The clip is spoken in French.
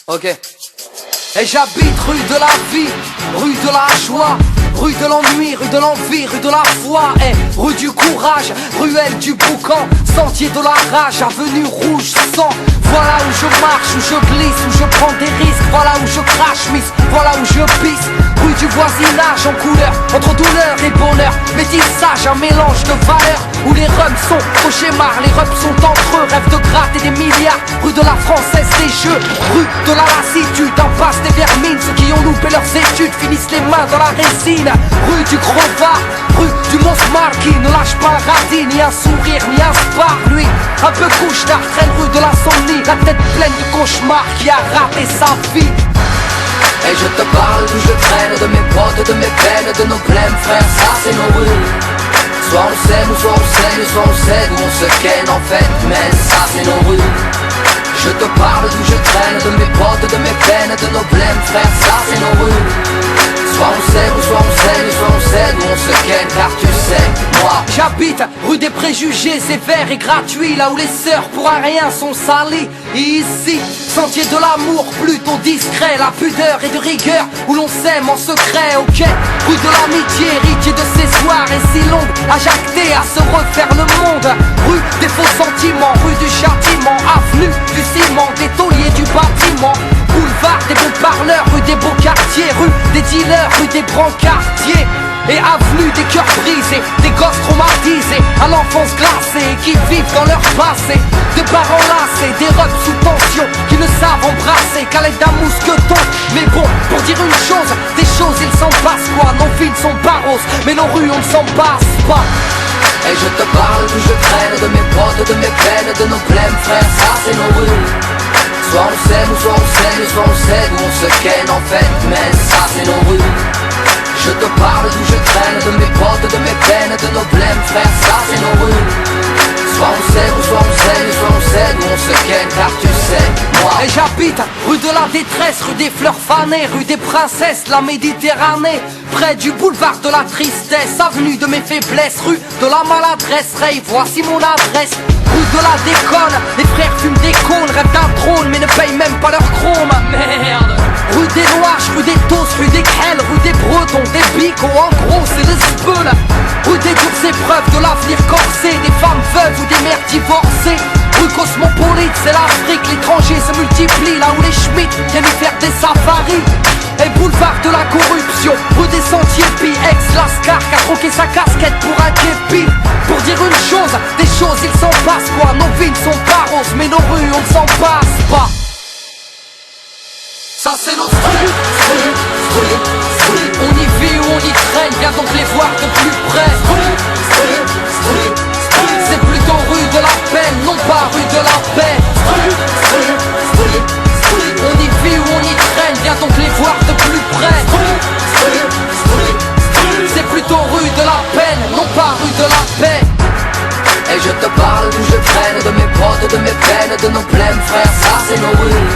Ok. Et j'habite rue de la vie, rue de la joie, rue de l'ennui, rue de l'envie, rue de la foi, et rue du courage, ruelle du boucan, sentier de la rage, avenue rouge sang. Voilà où je marche, où je glisse, où je prends des risques, voilà où je crache, miss, voilà où je pisse. Rue du voisinage en couleur, entre douleur et bonheur, métissage, un mélange de valeurs, où les rums sont au schéma, les reps sont entre eux, rêve de gratter des milliards. Rue de la Française des Jeux, rue de la lassitude, impasse des vermines, ceux qui ont loupé leurs études finissent les mains dans la résine. Rue du Crevard, rue du Monsmar qui ne lâche pas un radis, ni un sourire, ni un spar. Lui, un peu couche-tard, traîne rue de l'insomnie, la tête pleine de cauchemars qui a raté sa vie. Et je te parle d'où je traîne, de mes potes, de mes peines, de nos blèmes, frère, ça c'est nos rues. Soit on s'aime, ou soit on saigne, soit on cède, ou on se ken en fait, mais ça c'est nos rues. Je te parle d'où je traîne, de mes potes, de mes peines, de nos blèmes, frère, ça c'est nos rues. Soit on s'aime, ou soit on saigne, soit on cède, ou on se ken, car tu sais, moi j'habite rue des préjugés sévères et gratuits, là où les sœurs pour un rien sont salies. Et ici, sentier de l'amour plutôt discret, la pudeur et de rigueur, où l'on s'aime en secret, ok. Rue de l'amitié, héritier de ces soirées si longues, à jacter, à se refaire le monde. Rue des faux sentiments, rue du châtiment, avenue du ciment, des tauliers du bâtiment. Boulevard des bons parleurs, rue des beaux quartiers, rue des dealers, rue des brancardiers. Et avenue des cœurs brisés, des gosses traumatisés, à l'enfance glacée, qui vivent dans leur passé. Des parents lassés, des reps sous tension, qui ne savent embrasser qu'à l'aide d'un mousqueton. Mais bon, pour dire une chose, des choses il s'en passe quoi. Nos villes sont pas roses, mais nos rues on ne s'en passe pas. Et je te parle d'où je traîne, de mes potes, de mes peines, de nos blèmes, frère, ça c'est nos rues. Soit on s'aime, ou soit on saigne, soit on cède, ou on se ken en fait, mais ça c'est nos rues. Je te parle d'où je traîne, de mes potes, de mes peines, de nos blèmes, frère, ça c'est nos rues. Soit on s'aime, ou soit on saigne, soit on cède, ou on se ken, car tu sais, moi. Et j'habite rue de la détresse, rue des fleurs fanées, rue des princesses, la Méditerranée. Près du boulevard de la tristesse, avenue de mes faiblesses, rue de la maladresse, Ray, voici mon adresse. Rue de la déconne, les frères fument des cônes, rêvent d'un trône mais ne payent même pas leur chrome. Merde. Rue des Noirs, rue des Tosses, rue des Crelles, rue des Bretons, des Bicots, en gros c'est le speul. Rue des dures épreuves de l'avenir corsé, des femmes veuves ou des mères divorcées. Rue cosmopolite, c'est l'Afrique, l'étranger se multiplie, là où les Schmitt viennent y faire des safaris. Et boulevard de la corruption, rue des Sentiers Pis, ex-Lascar qui a troqué sa casquette pour un képi. Pour dire une chose, des choses il s'en passe quoi. Nos vies ne sont pas roses, mais nos rues on ne s'en passe pas. Ça c'est notre street, street, street, street. On y vit ou on y traîne, viens donc les voir de plus près. Street, street, street, street. C'est plutôt rue de la peine, non pas rue de la paix. Street, street, street, street. On y vit ou on y traîne, viens donc les voir de plus près. Street, street, street, street. C'est plutôt rue de la peine, non pas rue de la paix. Et je te parle d'où je traîne, de mes potes, de mes peines, de nos blèmes, frère, ça c'est nos rues.